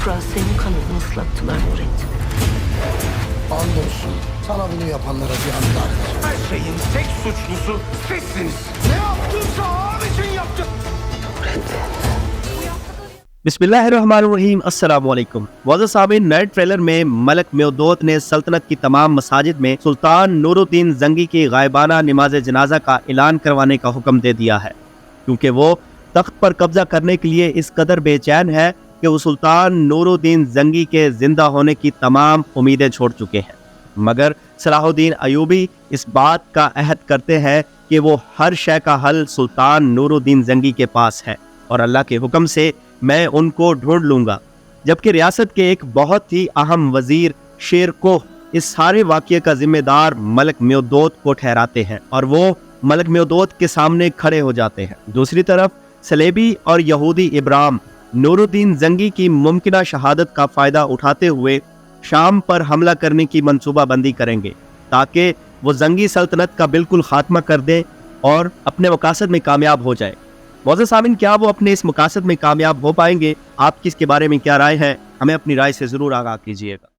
toprağı senin kanını ıslattılar Nurettin. Andolsun sana bunu yapanlara bir anda. Her şeyin tek suçlusu sizsiniz. Ne yaptınsa ağam için yaptın. बिस्मिल्लाहिर्रहमानिर्रहीम अस्सलाम वालेकुम। वाज़िह सामीन, नए trailer में मलक मेवदूद ने सल्तनत की तमाम मसाजिद में सुल्तान नूरुद्दीन जंगी की गायबाना नमाज जनाजा का ऐलान करवाने का हुक्म दे दिया है, क्योंकि वो तख्त पर कब्जा करने के लिए इस कदर बेचैन है कि वो सुल्तान नूरुद्दीन जंगी के जिंदा होने की तमाम उम्मीदें छोड़ चुके हैं। मगर सलाहुद्दीन अयूबी इस बात का अहद करते हैं कि वो हर शय का हल सुल्तान नूरुद्दीन जंगी के पास है और अल्लाह के हुक्म से मैं उनको ढूंढ लूँगा। जबकि रियासत के एक बहुत ही अहम वजीर शेर कोह इस सारे वाक़ये का जिम्मेदार मलक मेवदूद को ठहराते हैं और वो मलक मेवदूद के सामने खड़े हो जाते हैं। दूसरी तरफ सलेबी और यहूदी इब्राहिम नूरुद्दीन जंगी की मुमकिना शहादत का फ़ायदा उठाते हुए शाम पर हमला करने की मंसूबाबंदी करेंगे, ताकि वो जंगी सल्तनत का बिल्कुल ख़ात्मा कर दें और अपने मकासद में कामयाब हो जाए। मौजूद सामीन, क्या वो अपने इस मकासद में कामयाब हो पाएंगे? आपकी इसके बारे में क्या राय है? हमें अपनी राय से ज़रूर आगाह कीजिएगा।